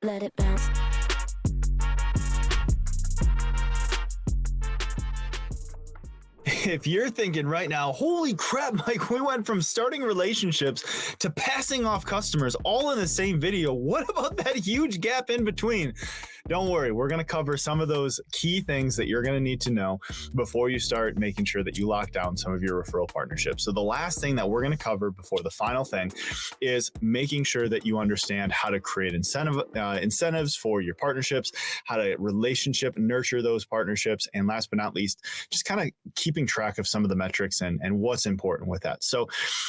let it bounce. If you're thinking right now, holy crap, Mike, we went from starting relationships to passing off customers all in the same video. What about that huge gap in between? Don't worry, we're going to cover some of those key things that you're going to need to know before you start making sure that you lock down some of your referral partnerships. So the last thing that we're going to cover before the final thing is making sure that you understand how to create incentives for your partnerships, how to relationship nurture those partnerships, and last but not least, just kind of keeping track of some of the metrics and what's important with that. So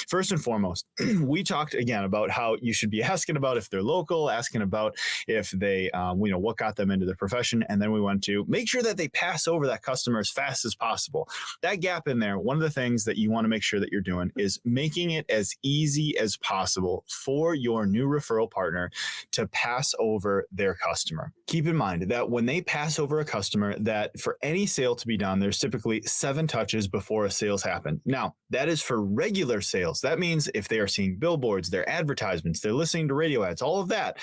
first and foremost, we talked again about how you should be asking about if they're local, asking about if they, what got them into the profession. And then we want to make sure that they pass over that customer as fast as possible. That gap in there, one of the things that you want to make sure that you're doing is making it as easy as possible for your new referral partner to pass over their customer. Keep in mind that when they pass over a customer, that for any sale to be done, there's typically 7 touches before a sales happen. Now, that is for regular sales. That means if they are seeing billboards, their advertisements, they're listening to radio ads, all of that,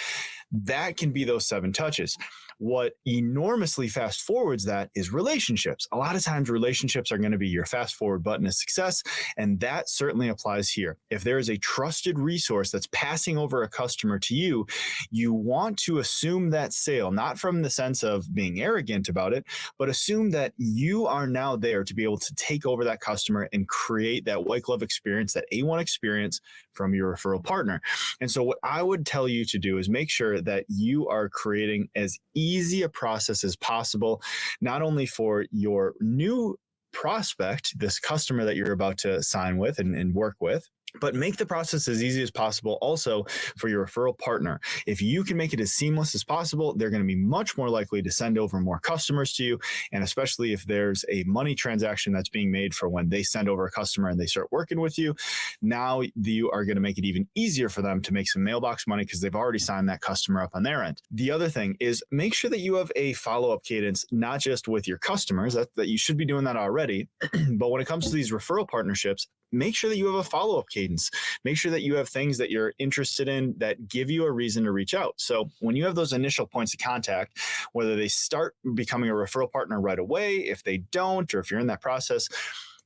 that can be those 7 touches. What enormously fast forwards that is relationships. A lot of times relationships are going to be your fast forward button of success. And that certainly applies here. If there is a trusted resource that's passing over a customer to you, you want to assume that sale, not from the sense of being arrogant about it, but assume that you are now there to be able to take over that customer and create that white glove experience, that A1 experience from your referral partner. And so what I would tell you to do is make sure that you are creating as easy a process as possible, not only for your new prospect, this customer that you're about to sign with and work with, but make the process as easy as possible also for your referral partner. If you can make it as seamless as possible, they're going to be much more likely to send over more customers to you. And especially if there's a money transaction that's being made for when they send over a customer and they start working with you, now you are going to make it even easier for them to make some mailbox money because they've already signed that customer up on their end. The other thing is make sure that you have a follow-up cadence, not just with your customers, that you should be doing that already, but when it comes to these referral partnerships, make sure that you have a follow-up cadence. Make sure that you have things that you're interested in that give you a reason to reach out. So when you have those initial points of contact, whether they start becoming a referral partner right away, if they don't, or if you're in that process,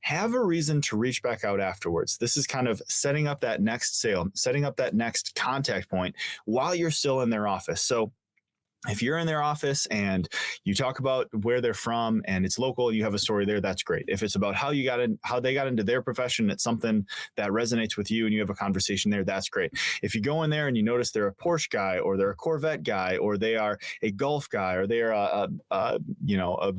have a reason to reach back out afterwards. This is kind of setting up that next sale, setting up that next contact point while you're still in their office. So if you're in their office and you talk about where they're from and it's local, you have a story there, that's great. If it's about how they got into their profession, it's something that resonates with you and you have a conversation there, that's great. If you go in there and you notice they're a Porsche guy or they're a Corvette guy or they are a golf guy or they are a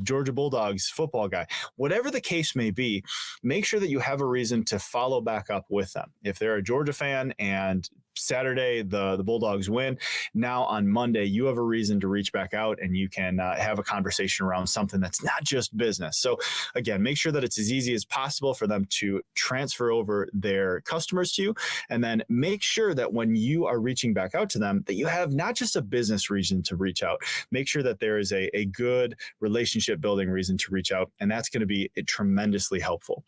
Georgia Bulldogs football guy, whatever the case may be, make sure that you have a reason to follow back up with them. If they're a Georgia fan and Saturday the Bulldogs win, now on Monday you have a reason to reach back out and you can have a conversation around something that's not just business. So again, make sure that it's as easy as possible for them to transfer over their customers to you, and then make sure that when you are reaching back out to them that you have not just a business reason to reach out. Make sure that there is a good relationship building reason to reach out, and that's going to be tremendously helpful.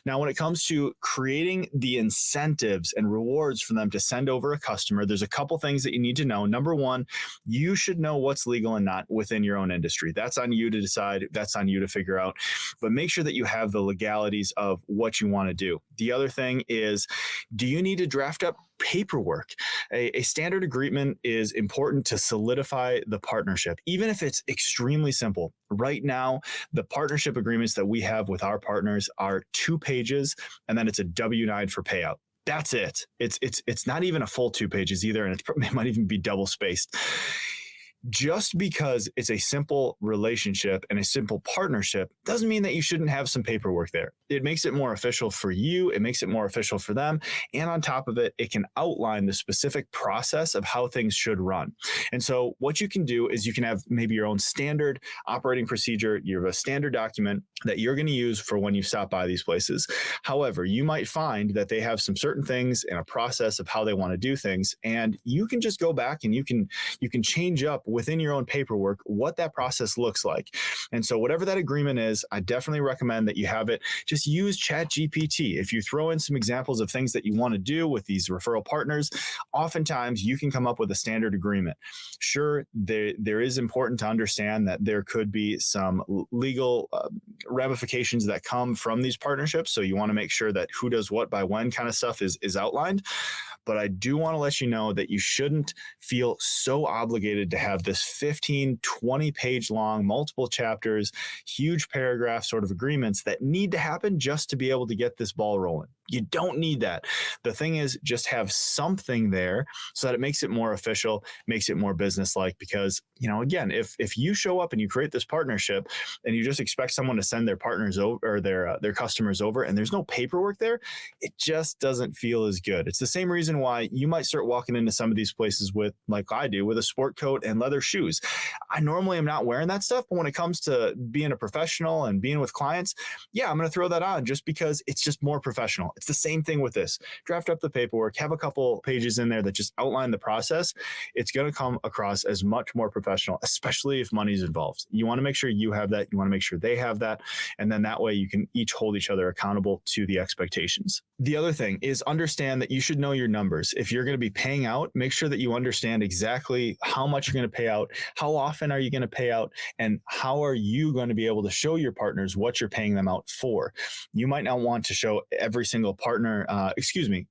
Now when it comes to creating the incentives and rewards for them to send over a customer, there's a couple things that you need to know. Number one, you should know what's legal and not within your own industry. That's on you to decide. That's on you to figure out. But make sure that you have the legalities of what you want to do. The other thing is, do you need to draft up paperwork? A standard agreement is important to solidify the partnership, even if it's extremely simple. Right now, the partnership agreements that we have with our partners are 2 pages, and then it's a W-9 for payout. That's it. It's not even a full 2 pages either, and it might even be double spaced. Just because it's a simple relationship and a simple partnership doesn't mean that you shouldn't have some paperwork there. It makes it more official for you. It makes it more official for them. And on top of it, it can outline the specific process of how things should run. And so what you can do is you can have maybe your own standard operating procedure. You have a standard document that you're going to use for when you stop by these places. However, you might find that they have some certain things in a process of how they want to do things. And you can just go back and you can change up within your own paperwork what that process looks like. And so whatever that agreement is, I definitely recommend that you have it. Just use ChatGPT. If you throw in some examples of things that you want to do with these referral partners, oftentimes you can come up with a standard agreement. Sure, there is important to understand that there could be some legal ramifications that come from these partnerships. So you want to make sure that who does what by when kind of stuff is outlined. But I do want to let you know that you shouldn't feel so obligated to have this 15, 20 page long, multiple chapters, huge paragraph sort of agreements that need to happen just to be able to get this ball rolling. You don't need that. The thing is, just have something there so that it makes it more official, makes it more business-like. Because, again, if you show up and you create this partnership and you just expect someone to send their partners over or their customers over, and there's no paperwork there, it just doesn't feel as good. It's the same reason why you might start walking into some of these places with, like I do, with a sport coat and leather shoes. I normally am not wearing that stuff, but when it comes to being a professional and being with clients, yeah, I'm going to throw that on just because it's just more professional. It's the same thing with this. Draft up the paperwork, have a couple pages in there that just outline the process. It's going to come across as much more professional, especially if money's involved. You want to make sure you have that. You want to make sure they have that. And then that way you can each hold each other accountable to the expectations. The other thing is understand that you should know your numbers. If you're going to be paying out, make sure that you understand exactly how much you're going to pay out, how often are you going to pay out, and how are you going to be able to show your partners what you're paying them out for. You might not want to show every single partner,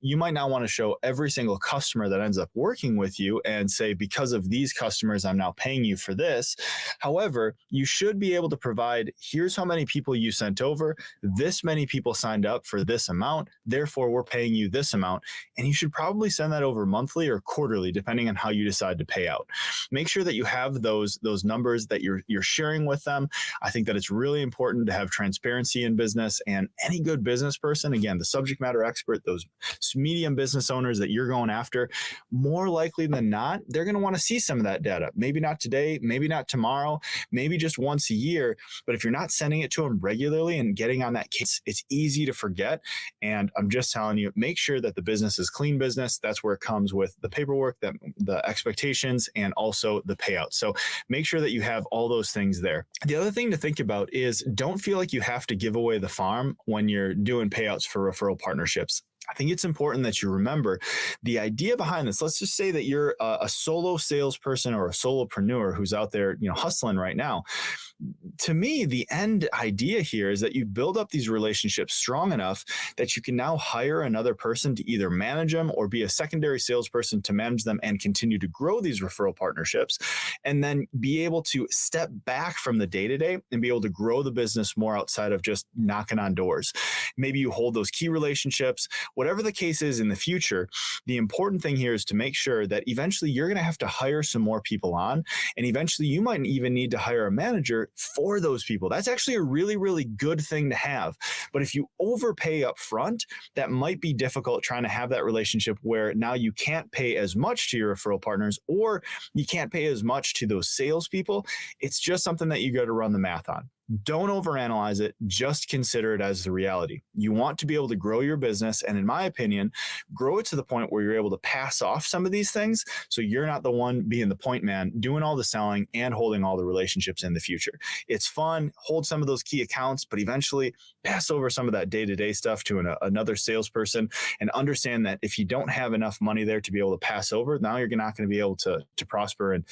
you might not want to show every single customer that ends up working with you and say, because of these customers, I'm now paying you for this. However, you should be able to provide, here's how many people you sent over, this many people signed up for this amount, therefore we're paying you this amount. And you should probably send that over monthly or quarterly, depending on how you decide to pay out. Make sure that you have those numbers that you're sharing with them. I think that it's really important to have transparency in business, and any good business person, again, the subject matter expert, those medium business owners that you're going after, more likely than not, they're going to want to see some of that data. Maybe not today, maybe not tomorrow, maybe just once a year. But if you're not sending it to them regularly and getting on that case, it's easy to forget. And I'm just telling you, make sure that the business is clean business. That's where it comes with the paperwork, the expectations, and also the payout. So make sure that you have all those things there. The other thing to think about is don't feel like you have to give away the farm when you're doing payouts for referral partnerships. I think it's important that you remember the idea behind this. Let's just say that you're a solo salesperson or a solopreneur who's out there, hustling right now. To me, the end idea here is that you build up these relationships strong enough that you can now hire another person to either manage them or be a secondary salesperson to manage them and continue to grow these referral partnerships, and then be able to step back from the day-to-day and be able to grow the business more outside of just knocking on doors. Maybe you hold those key relationships. Whatever the case is in the future, the important thing here is to make sure that eventually you're going to have to hire some more people on, and eventually you might even need to hire a manager for those people. That's actually a really, really good thing to have. But if you overpay up front, that might be difficult trying to have that relationship where now you can't pay as much to your referral partners or you can't pay as much to those salespeople. It's just something that you got to run the math on. Don't overanalyze it. Just consider it as the reality. You want to be able to grow your business, and in my opinion, grow it to the point where you're able to pass off some of these things so you're not the one being the point man, doing all the selling and holding all the relationships in the future. It's fun, hold some of those key accounts, but eventually pass over some of that day-to-day stuff to another salesperson, and understand that if you don't have enough money there to be able to pass over, now you're not going to be able to prosper and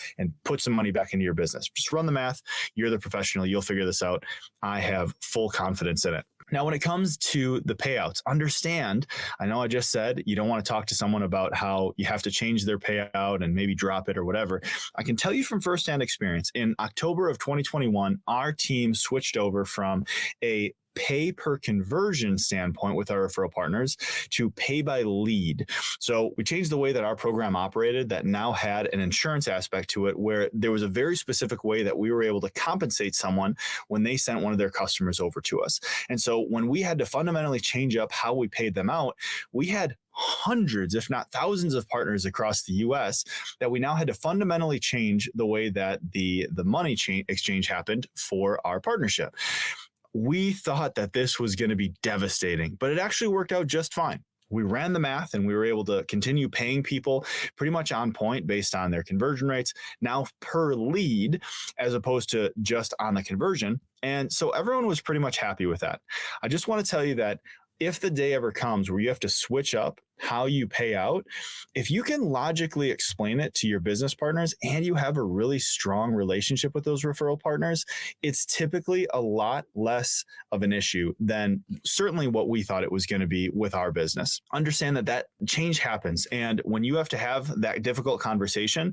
put some money back into your business. Just run the math. You're the professional. You'll figure this out. I have full confidence in it. Now, when it comes to the payouts, understand, I know I just said you don't want to talk to someone about how you have to change their payout and maybe drop it or whatever. I can tell you from firsthand experience, in October of 2021, our team switched over from a pay per conversion standpoint with our referral partners to pay by lead. So we changed the way that our program operated that now had an insurance aspect to it, where there was a very specific way that we were able to compensate someone when they sent one of their customers over to us. And so when we had to fundamentally change up how we paid them out, we had hundreds, if not thousands of partners across the US that we now had to fundamentally change the way that the money exchange happened for our partnership. We thought that this was going to be devastating, but it actually worked out just fine. we ran the math and we were able to continue paying people pretty much on point based on their conversion rates, now per lead, as opposed to just on the conversion. And so everyone was pretty much happy with that. I just want to tell you that if the day ever comes where you have to switch up how you pay out, if you can logically explain it to your business partners and you have a really strong relationship with those referral partners, it's typically a lot less of an issue than certainly what we thought it was going to be with our business. Understand that that change happens. And when you have to have that difficult conversation,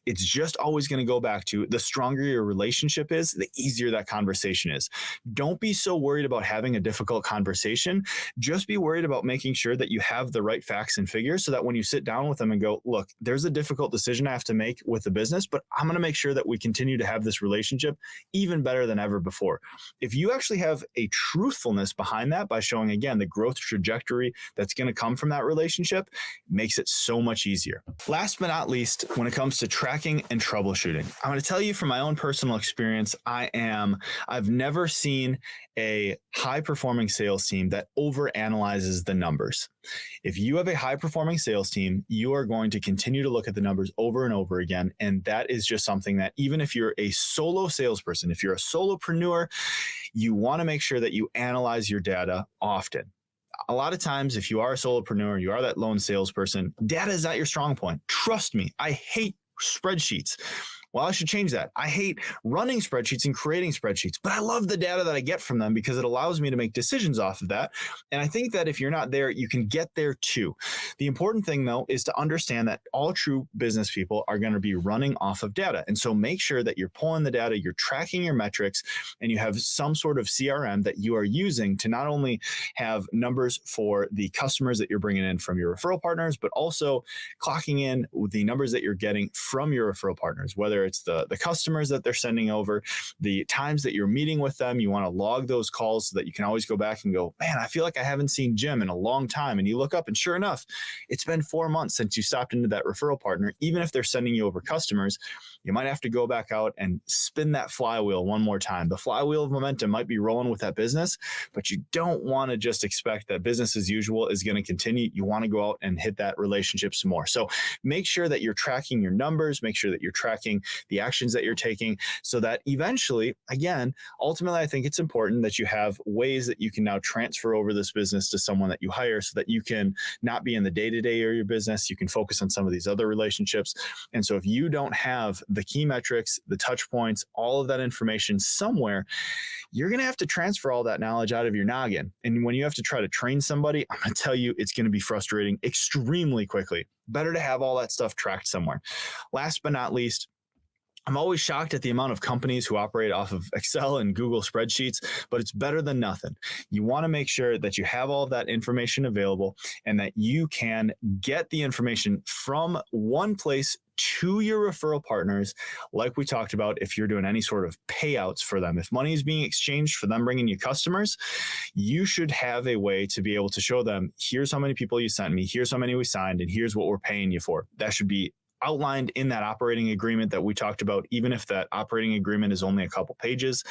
it's just always going to go back to the stronger your relationship is, the easier that conversation is. Don't be so worried about having a difficult conversation. Just be worried about making sure that you have the right facts and figures so that when you sit down with them and go, look, there's a difficult decision I have to make with the business, but I'm going to make sure that we continue to have this relationship even better than ever before. If you actually have a truthfulness behind that by showing, again, the growth trajectory that's going to come from that relationship, makes it so much easier. Last but not least, when it comes to tracking and troubleshooting, I'm going to tell you from my own personal experience, I've never seen a high-performing sales team that overanalyzes the numbers. If you have a high-performing sales team, you are going to continue to look at the numbers over and over again. And that is just something that even if you're a solo salesperson, if you're a solopreneur, you want to make sure that you analyze your data often. A lot of times, if you are a solopreneur, you are that lone salesperson, data is not your strong point. Trust me, I hate spreadsheets. Well, I should change that. I hate running spreadsheets and creating spreadsheets, but I love the data that I get from them because it allows me to make decisions off of that. And I think that if you're not there, you can get there too. The important thing, though, is to understand that all true business people are going to be running off of data. And so make sure that you're pulling the data, you're tracking your metrics, and you have some sort of CRM that you are using to not only have numbers for the customers that you're bringing in from your referral partners, but also clocking in the numbers that you're getting from your referral partners, whether it's the customers that they're sending over, the times that you're meeting with them. You want to log those calls so that you can always go back and go, man, I feel like I haven't seen Jim in a long time. And you look up and sure enough, it's been 4 months since you stopped into that referral partner. Even if they're sending you over customers, you might have to go back out and spin that flywheel one more time. The flywheel of momentum might be rolling with that business, but you don't want to just expect that business as usual is going to continue. You want to go out and hit that relationship some more. So make sure that you're tracking your numbers, make sure that you're tracking the actions that you're taking so that eventually, again, ultimately, I think it's important that you have ways that you can now transfer over this business to someone that you hire so that you can not be in the day-to-day area of your business. You can focus on some of these other relationships. And so if you don't have the key metrics, the touch points, all of that information somewhere, you're going to have to transfer all that knowledge out of your noggin. And when you have to try to train somebody, I'm going to tell you, it's going to be frustrating extremely quickly. Better to have all that stuff tracked somewhere. Last but not least, I'm always shocked at the amount of companies who operate off of Excel and Google spreadsheets, but it's better than nothing. You want to make sure that you have all of that information available and that you can get the information from one place to your referral partners. Like we talked about, if you're doing any sort of payouts for them, if money is being exchanged for them bringing you customers, you should have a way to be able to show them, here's how many people you sent me, here's how many we signed, and here's what we're paying you for. That should be outlined in that operating agreement that we talked about. Even if that operating agreement is only a couple pages,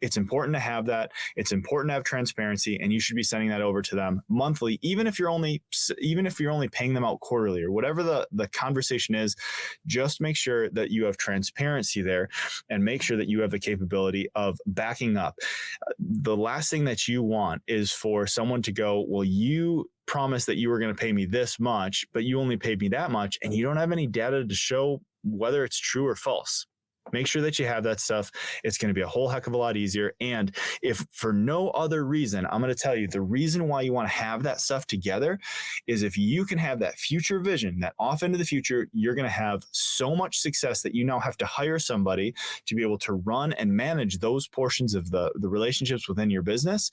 it's important to have that. It's important to have transparency, and you should be sending that over to them monthly, even if you're only paying them out quarterly or whatever the conversation is. Just make sure that you have transparency there and make sure that you have the capability of backing up. The last thing that you want is for someone to go, well, you promised that you were going to pay me this much, but you only paid me that much, and you don't have any data to show whether it's true or false. Make sure that you have that stuff. It's going to be a whole heck of a lot easier. And if for no other reason, I'm going to tell you the reason why you want to have that stuff together is if you can have that future vision, that off into the future, you're going to have so much success that you now have to hire somebody to be able to run and manage those portions of the relationships within your business.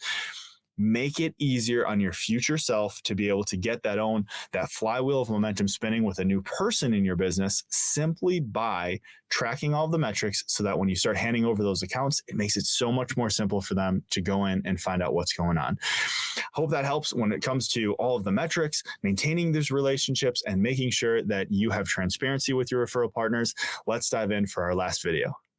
Make it easier on your future self to be able to get that flywheel of momentum spinning with a new person in your business simply by tracking all of the metrics so that when you start handing over those accounts, it makes it so much more simple for them to go in and find out what's going on. Hope that helps when it comes to all of the metrics, maintaining these relationships, and making sure that you have transparency with your referral partners. Let's dive in for our last video.